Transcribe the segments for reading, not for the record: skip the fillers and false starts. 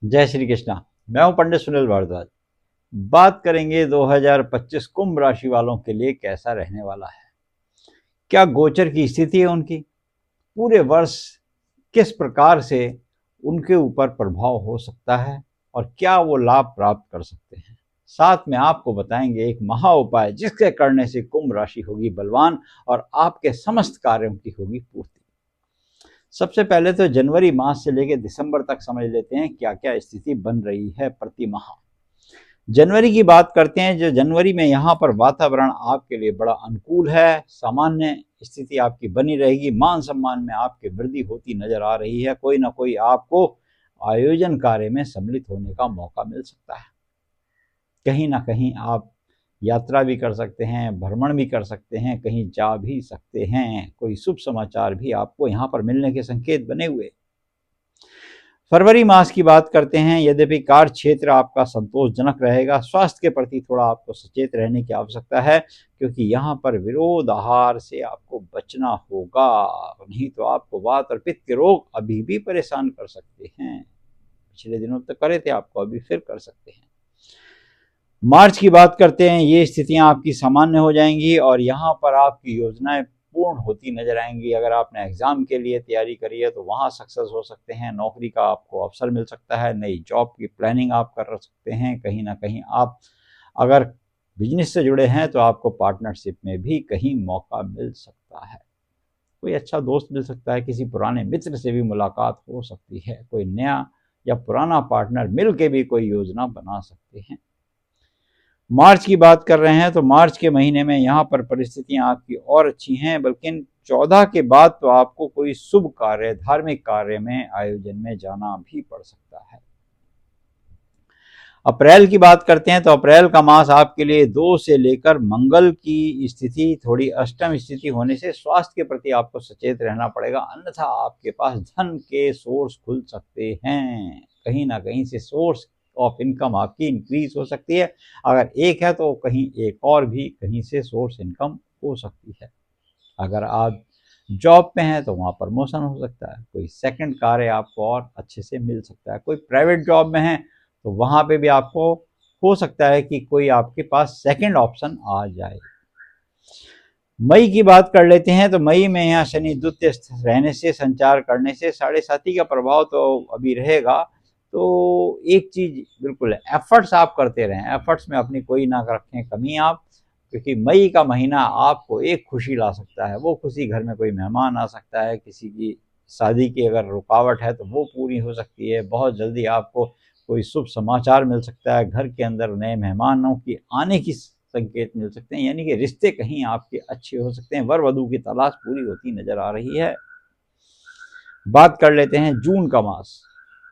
जय श्री कृष्णा। मैं हूं पंडित सुनील भारद्वाज। बात करेंगे 2025 कुंभ राशि वालों के लिए कैसा रहने वाला है, क्या गोचर की स्थिति है उनकी, पूरे वर्ष किस प्रकार से उनके ऊपर प्रभाव हो सकता है और क्या वो लाभ प्राप्त कर सकते हैं। साथ में आपको बताएंगे एक महा उपाय जिसके करने से कुंभ राशि होगी बलवान और आपके समस्त कार्यों की होगी पूर्ति। सबसे पहले तो जनवरी मास से लेकर दिसंबर तक समझ लेते हैं क्या क्या स्थिति बन रही है प्रति माह। जनवरी की बात करते हैं। जो जनवरी में यहाँ पर वातावरण आपके लिए बड़ा अनुकूल है, सामान्य स्थिति आपकी बनी रहेगी, मान सम्मान में आपकी वृद्धि होती नजर आ रही है, कोई ना कोई आपको आयोजन कार्य में सम्मिलित होने का मौका मिल सकता है, कहीं ना कहीं आप यात्रा भी कर सकते हैं, भ्रमण भी कर सकते हैं, कहीं जा भी सकते हैं, कोई शुभ समाचार भी आपको यहाँ पर मिलने के संकेत बने हुए। फरवरी मास की बात करते हैं। यद्यपि कार्य क्षेत्र आपका संतोषजनक रहेगा, स्वास्थ्य के प्रति थोड़ा आपको सचेत रहने की आवश्यकता है, क्योंकि यहाँ पर विरोध आहार से आपको बचना होगा, नहीं तो आपको वात और पित्त के रोग अभी भी परेशान कर सकते हैं। पिछले दिनों तक करे थे, आपको अभी फिर कर सकते हैं। मार्च की बात करते हैं। ये स्थितियां आपकी सामान्य हो जाएंगी और यहाँ पर आपकी योजनाएं पूर्ण होती नजर आएंगी। अगर आपने एग्जाम के लिए तैयारी करी है तो वहाँ सक्सेस हो सकते हैं, नौकरी का आपको अवसर मिल सकता है, नई जॉब की प्लानिंग आप कर सकते हैं, कहीं ना कहीं आप अगर बिजनेस से जुड़े हैं तो आपको पार्टनरशिप में भी कहीं मौका मिल सकता है, कोई अच्छा दोस्त मिल सकता है, किसी पुराने मित्र से भी मुलाकात हो सकती है, कोई नया या पुराना पार्टनर मिल के भी कोई योजना बना सकते हैं। मार्च की बात कर रहे हैं तो मार्च के महीने में यहाँ पर परिस्थितियां आपकी और अच्छी हैं, बल्कि 14 के बाद तो आपको कोई शुभ कार्य, धार्मिक कार्य में आयोजन में जाना भी पड़ सकता है। अप्रैल की बात करते हैं तो अप्रैल का मास आपके लिए 2 से लेकर मंगल की स्थिति थोड़ी अष्टम स्थिति होने से स्वास्थ्य के प्रति आपको सचेत रहना पड़ेगा, अन्यथा आपके पास धन के सोर्स खुल सकते हैं, कहीं ना कहीं से सोर्स ऑफ इनकम आपकी इंक्रीज हो सकती है। अगर एक है तो कहीं एक और भी कहीं से सोर्स इनकम हो सकती है। अगर आप जॉब पे हैं तो वहाँ प्रमोशन हो सकता है, कोई सेकंड कार्य आपको और अच्छे से मिल सकता है, कोई प्राइवेट जॉब में है तो वहाँ पे भी आपको हो सकता है कि कोई आपके पास सेकंड ऑप्शन आ जाए। मई की बात कर लेते हैं तो मई में यहाँ शनि द्वितीय रहने से, संचार करने से साढ़े साथी का प्रभाव तो अभी रहेगा। तो एक चीज बिल्कुल है, एफर्ट्स आप करते रहें, एफर्ट्स में अपनी कोई ना रखें कमी आप, क्योंकि मई का महीना आपको एक खुशी ला सकता है। वो खुशी, घर में कोई मेहमान आ सकता है, किसी की शादी की अगर रुकावट है तो वो पूरी हो सकती है, बहुत जल्दी आपको कोई शुभ समाचार मिल सकता है, घर के अंदर नए मेहमानों की आने की संकेत मिल सकते हैं, यानी कि रिश्ते कहीं आपके अच्छे हो सकते हैं, वर वधु की तलाश पूरी होती नजर आ रही है। बात कर लेते हैं जून का मास।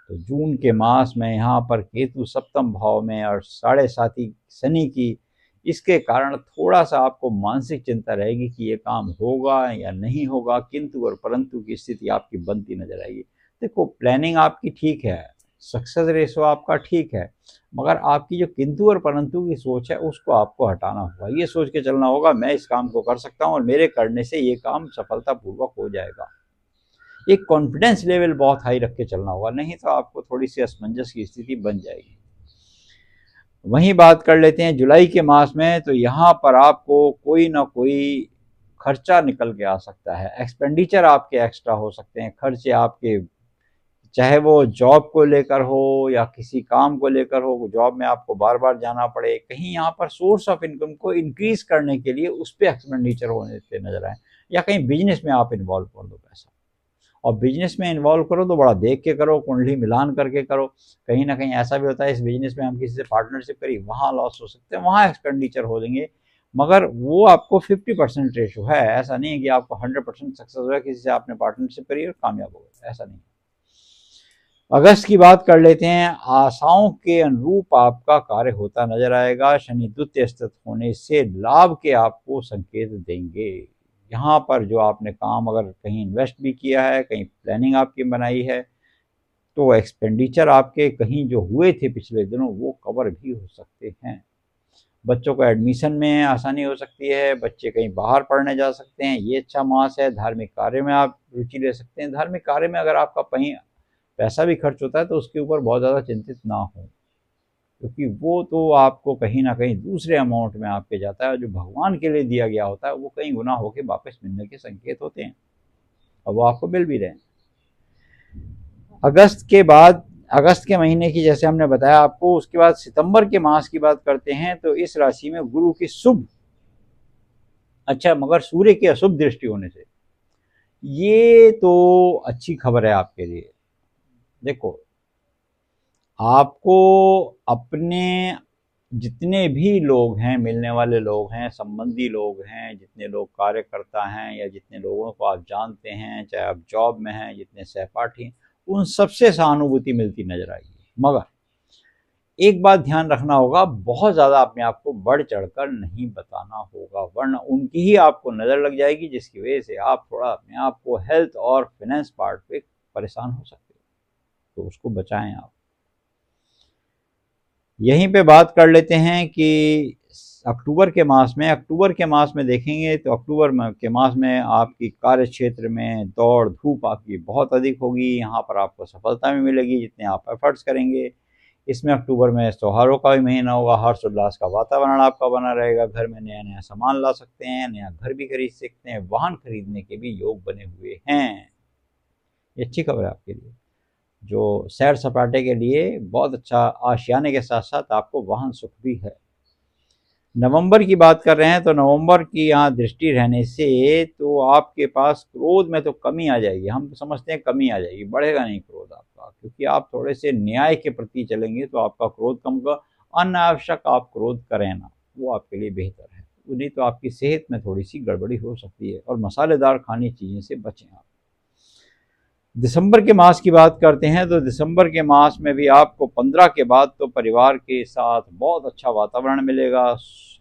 तो जून के मास में यहाँ पर केतु सप्तम भाव में और साढ़े साथी शनि की, इसके कारण थोड़ा सा आपको मानसिक चिंता रहेगी कि ये काम होगा या नहीं होगा, किंतु और परंतु की स्थिति आपकी बनती नजर आएगी। देखो, प्लानिंग आपकी ठीक है, सक्सेस रेशो आपका ठीक है, मगर आपकी जो किंतु और परंतु की सोच है उसको आपको हटाना होगा। ये सोच के चलना होगा मैं इस काम को कर सकता हूँ और मेरे करने से ये काम सफलतापूर्वक हो जाएगा। एक कॉन्फिडेंस लेवल बहुत हाई रख के चलना होगा, नहीं तो आपको थोड़ी सी असमंजस की स्थिति बन जाएगी। वहीं बात कर लेते हैं जुलाई के मास में। तो यहाँ पर आपको कोई ना कोई खर्चा निकल के आ सकता है, एक्सपेंडिचर आपके एक्स्ट्रा हो सकते हैं, खर्चे आपके, चाहे वो जॉब को लेकर हो या किसी काम को लेकर हो, जॉब में आपको बार बार जाना पड़े, कहीं यहाँ पर सोर्स ऑफ इनकम को इंक्रीज करने के लिए उस पर एक्सपेंडिचर होने से नजर आए, या कहीं बिजनेस में आप इन्वॉल्व कर दो पैसा। और बिजनेस में इन्वॉल्व करो तो बड़ा देख के करो, कुंडली मिलान करके करो, कहीं ना कहीं ऐसा भी होता है इस बिजनेस में हम किसी से पार्टनरशिप करी, वहाँ लॉस हो सकते हैं, वहाँ एक्सपेंडिचर हो जाएंगे, मगर वो आपको 50% रेशो है, ऐसा नहीं है कि आपको 100% सक्सेस हो गया, किसी से आपने पार्टनरशिप करी और कामयाब हो गए, ऐसा नहीं। अगस्त की बात कर लेते हैं। आशाओं के अनुरूप आपका कार्य होता नजर आएगा, शनि द्वितीय स्थित होने से लाभ के आपको संकेत देंगे। यहाँ पर जो आपने काम अगर कहीं इन्वेस्ट भी किया है, कहीं प्लानिंग आपकी बनाई है, तो एक्सपेंडिचर आपके कहीं जो हुए थे पिछले दिनों वो कवर भी हो सकते हैं। बच्चों को एडमिशन में आसानी हो सकती है, बच्चे कहीं बाहर पढ़ने जा सकते हैं, ये अच्छा मास है। धार्मिक कार्य में आप रुचि ले सकते हैं, धार्मिक कार्य में अगर आपका कहीं पैसा भी खर्च होता है तो उसके ऊपर बहुत ज़्यादा चिंतित ना हो, क्योंकि वो तो आपको कहीं ना कहीं दूसरे अमाउंट में आपके जाता है। जो भगवान के लिए दिया गया होता है वो कहीं गुना होके वापस मिलने के संकेत होते हैं, और वो आपको मिल भी रहे हैं। अगस्त के बाद, अगस्त के महीने की जैसे हमने बताया आपको, उसके बाद सितंबर के मास की बात करते हैं तो इस राशि में गुरु की शुभ, अच्छा मगर सूर्य की अशुभ दृष्टि होने से, ये तो अच्छी खबर है आपके लिए। देखो, आपको अपने जितने भी लोग हैं, मिलने वाले लोग हैं, संबंधी लोग हैं, जितने लोग कार्यकर्ता हैं या जितने लोगों को आप जानते हैं, चाहे आप जॉब में हैं, जितने सहपाठी हैं, उन सबसे सहानुभूति मिलती नजर आएगी। मगर एक बात ध्यान रखना होगा, बहुत ज़्यादा अपने आप को बढ़ चढ़कर नहीं बताना होगा, वरना उनकी ही आपको नज़र लग जाएगी, जिसकी वजह से आप थोड़ा अपने आप को हेल्थ और फाइनेंस पार्ट पे परेशान हो सकते हो, तो उसको बचाएं आप। यहीं पे बात कर लेते हैं कि अक्टूबर के मास में देखेंगे तो के मास में आपकी कार्य क्षेत्र में दौड़ धूप आपकी बहुत अधिक होगी। यहाँ पर आपको सफलता भी मिलेगी जितने आप एफर्ट्स करेंगे। इसमें अक्टूबर में त्योहारों का भी महीना होगा, हर्ष उल्लास का वातावरण आपका बना रहेगा। घर में नया नया सामान ला सकते हैं, नया घर भी खरीद सकते हैं, वाहन खरीदने के भी योग बने हुए हैं। ये अच्छी खबर है आपके लिए, जो सैर सपाटे के लिए बहुत अच्छा। आशियाने के साथ साथ आपको वाहन सुख भी है। नवंबर की बात कर रहे हैं तो नवंबर की यहाँ दृष्टि रहने से तो आपके पास क्रोध में तो कमी आ जाएगी। हम तो समझते हैं कमी आ जाएगी, बढ़ेगा नहीं क्रोध आपका, क्योंकि आप थोड़े से न्याय के प्रति चलेंगे तो आपका क्रोध कम होगा। अनावश्यक आप क्रोध करें ना, वो आपके लिए बेहतर है। नहीं तो आपकी सेहत में थोड़ी सी गड़बड़ी हो सकती है, और मसालेदार खानी चीज़ें से बचें आप। दिसंबर के मास की बात करते हैं तो दिसंबर के मास में भी आपको 15 के बाद तो परिवार के साथ बहुत अच्छा वातावरण मिलेगा।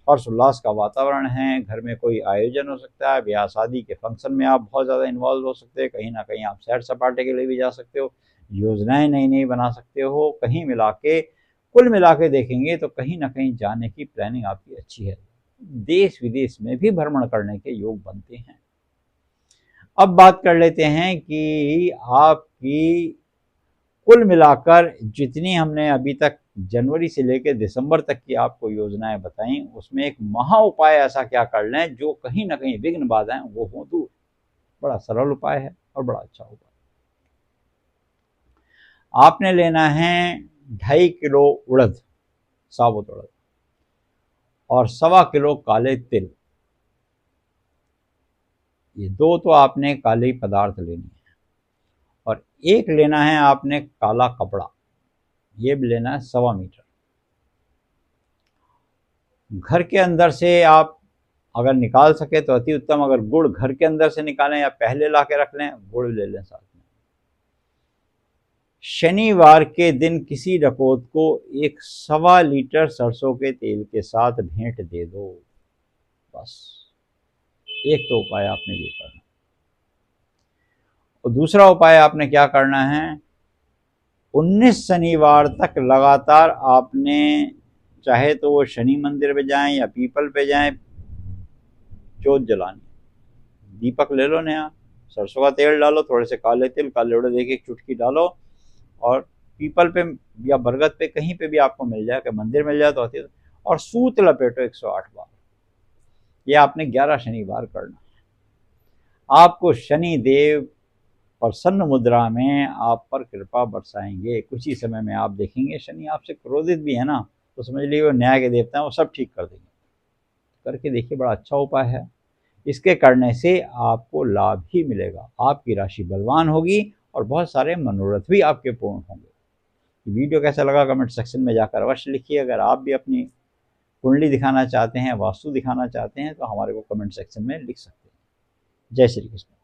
हर्ष उल्लास का वातावरण है, घर में कोई आयोजन हो सकता है, ब्याह शादी के फंक्शन में आप बहुत ज़्यादा इन्वॉल्व हो सकते हैं, कहीं ना कहीं आप सैर सपाटे के लिए भी जा सकते हो, योजनाएं नई नई बना सकते हो। कहीं मिला के, कुल मिला के देखेंगे तो कहीं ना कहीं जाने की प्लानिंग आपकी अच्छी है। देश विदेश में भी भ्रमण करने के योग बनते हैं। अब बात कर लेते हैं कि आपकी कुल मिलाकर जितनी हमने अभी तक जनवरी से लेकर दिसंबर तक की आपको योजनाएं बताई, उसमें एक महा उपाय ऐसा क्या कर लें जो कहीं ना कहीं विघ्न बाधाएं वो हो दूर। बड़ा सरल उपाय है और बड़ा अच्छा उपाय। आपने लेना है 2.5 किलो उड़द, साबुत उड़द, और 1.25 किलो काले तिल। ये दो तो आपने काले पदार्थ लेने हैं। और एक लेना है आपने काला कपड़ा, ये भी लेना है 1.25 मीटर। घर के अंदर से आप अगर निकाल सके तो अति उत्तम, अगर गुड़ घर के अंदर से निकालें या पहले ला के रख लें, गुड़ ले लें साथ में। शनिवार के दिन किसी डकैत को 1.25 लीटर सरसों के तेल के साथ भेंट दे दो। बस एक तो उपाय आपने ये करना। और दूसरा उपाय आपने क्या करना है, 19 शनिवार तक लगातार आपने, चाहे तो वो शनि मंदिर पे जाएं या पीपल पे जाएं, जोत जलानी। दीपक ले लो नया, सरसों का तेल डालो, थोड़े से काले तिल, काले उड़द एक चुटकी डालो, और पीपल पे या बरगद पे कहीं पे भी आपको मिल जाए, कि मंदिर मिल जाए तो होती है, और सूत लपेटो 108 बार। ये आपने 11 शनिवार करना है। आपको शनि देव प्रसन्न मुद्रा में आप पर कृपा बरसाएंगे। कुछ ही समय में आप देखेंगे शनि आपसे क्रोधित भी है ना, तो समझ लीजिए वो न्याय के देवता हैं, वो सब ठीक कर देंगे। करके देखिए, बड़ा अच्छा उपाय है। इसके करने से आपको लाभ ही मिलेगा, आपकी राशि बलवान होगी और बहुत सारे मनोरथ भी आपके पूर्ण होंगे। वीडियो कैसा लगा कमेंट सेक्शन में जाकर अवश्य लिखिए। अगर आप भी अपनी कुंडली दिखाना चाहते हैं, वास्तु दिखाना चाहते हैं, तो हमारे को कमेंट सेक्शन में लिख सकते हैं। जय श्री कृष्ण।